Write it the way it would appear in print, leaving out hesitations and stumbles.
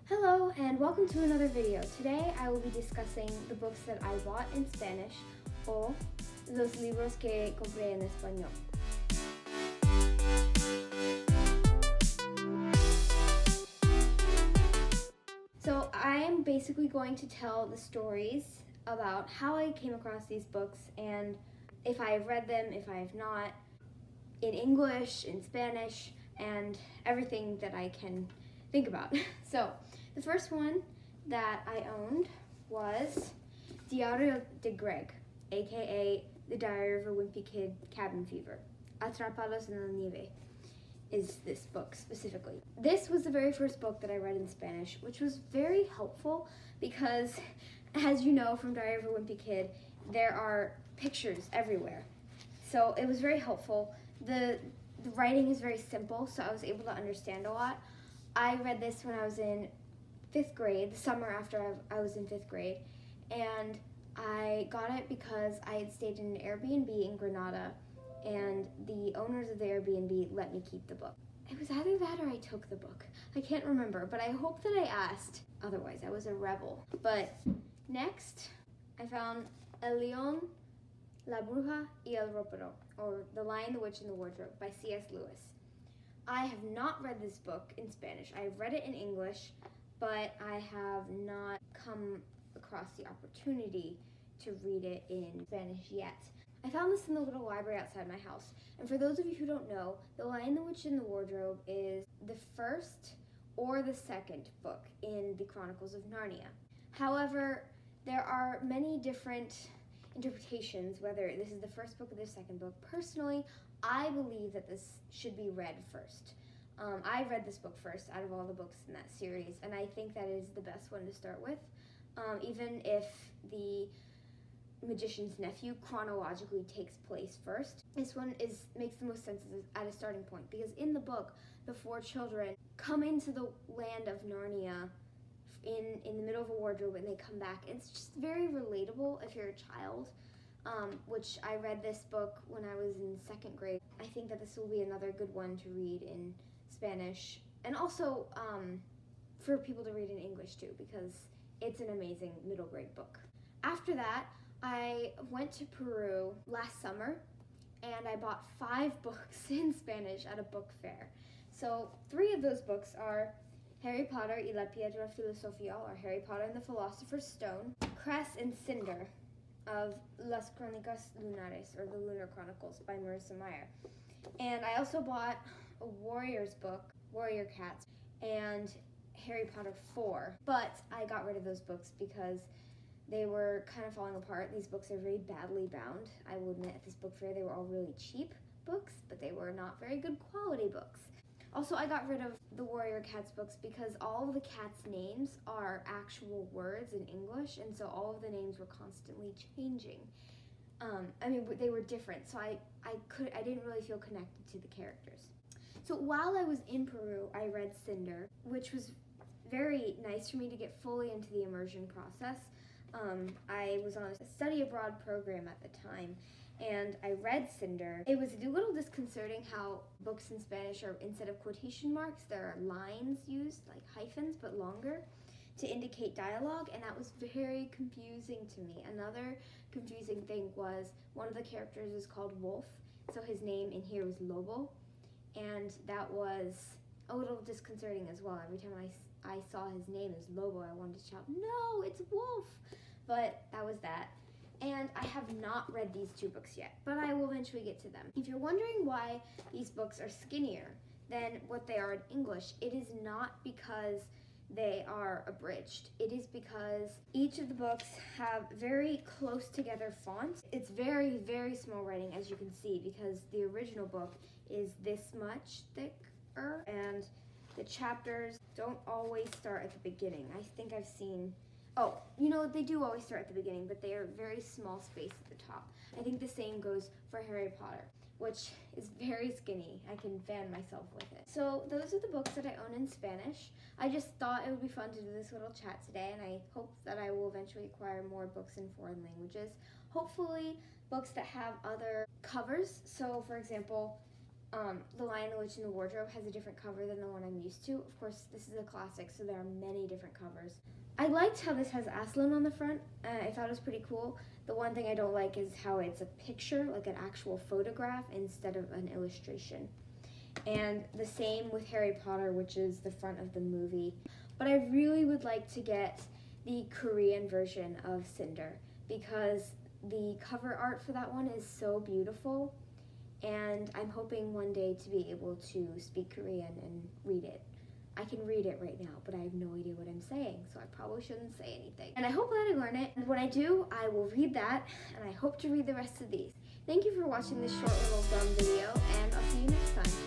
Hello and welcome to another video. Today I will be discussing the books that I bought in Spanish o los libros que compré en español. So I am basically going to tell the stories about how I came across these books and if I have read them, if I have not, in English, in Spanish, and everything that I can think about. So the first one that I owned was Diario de Greg, aka The Diary of a Wimpy Kid Cabin Fever. Atrapados en la Nieve is this book specifically. This was the very first book that I read in Spanish, which was very helpful because, as you know from Diary of a Wimpy Kid, there are pictures everywhere. So it was very helpful. The writing is very simple, so I was able to understand a lot. I read this when I was in 5th grade, the summer after I was in 5th grade, and I got it because I had stayed in an Airbnb in Granada, and the owners of the Airbnb let me keep the book. It was either that or I took the book. I can't remember, but I hope that I asked. Otherwise, I was a rebel. But next, I found El León, La Bruja y el Ropero, or The Lion, the Witch, and the Wardrobe by C.S. Lewis. I have not read this book in Spanish. I've read it in English, but I have not come across the opportunity to read it in Spanish yet. I found this in the little library outside my house. And for those of you who don't know, The Lion, the Witch, and the Wardrobe is the first or the second book in the Chronicles of Narnia. However, there are many different interpretations, whether this is the first book or the second book. Personally, I believe that this should be read first. I read this book first out of all the books in that series, and I think that is the best one to start with. Even if the Magician's Nephew chronologically takes place first, this one makes the most sense at a starting point, because in the book, the 4 children come into the land of Narnia in the middle of a wardrobe and they come back. It's just very relatable if you're a child, which I read this book when I was in 2nd grade. I think that this will be another good one to read in Spanish, and also for people to read in English too, because it's an amazing middle grade book. After that, I went to Peru last summer and I bought 5 books in Spanish at a book fair. So 3 of those books are Harry Potter y la Piedra Filosofal, or Harry Potter and the Philosopher's Stone, Cress and Cinder of Las Crónicas Lunares, or the Lunar Chronicles by Marissa Meyer. And I also bought a Warriors book, Warrior Cats, and Harry Potter 4. But I got rid of those books because they were kind of falling apart. These books are very badly bound. I will admit, at this book fair, they were all really cheap books, but they were not very good quality books. Also, I got rid of the Warrior Cats books because all of the cats' names are actual words in English, and so all of the names were constantly changing. They were different, so I didn't really feel connected to the characters. So while I was in Peru, I read Cinder, which was very nice for me to get fully into the immersion process. I was on a study abroad program at the time, and I read Cinder. It was a little disconcerting how books in Spanish are, instead of quotation marks, there are lines used, like hyphens, but longer, to indicate dialogue, and that was very confusing to me. Another confusing thing was one of the characters is called Wolf, so his name in here was Lobo, and that was a little disconcerting as well. Every time I saw his name as Lobo, I wanted to shout, "No, it's Wolf!" But that was that. And I have not read these 2 books yet, but I will eventually get to them. If you're wondering why these books are skinnier than what they are in English, it is not because they are abridged. It is because each of the books have very close together fonts. It's very, very small writing, as you can see, because the original book is this much thicker, and the chapters don't always start at the beginning. I think I've seen... Oh, they do always start at the beginning, but they are very small space at the top. I think the same goes for Harry Potter, which is very skinny. I can fan myself with it. So those are the books that I own in Spanish. I just thought it would be fun to do this little chat today, and I hope that I will eventually acquire more books in foreign languages. Hopefully books that have other covers. So for example, The Lion, the Witch, and the Wardrobe has a different cover than the one I'm used to. Of course, this is a classic, so there are many different covers. I liked how this has Aslan on the front. I thought it was pretty cool. The one thing I don't like is how it's a picture, like an actual photograph, instead of an illustration. And the same with Harry Potter, which is the front of the movie. But I really would like to get the Korean version of Cinder, because the cover art for that one is so beautiful, and I'm hoping one day to be able to speak Korean and read it. I can read it right now, but I have no idea what I'm saying, so I probably shouldn't say anything. And I hope that I learn it, and when I do, I will read that, and I hope to read the rest of these. Thank you for watching this short little dumb video, and I'll see you next time.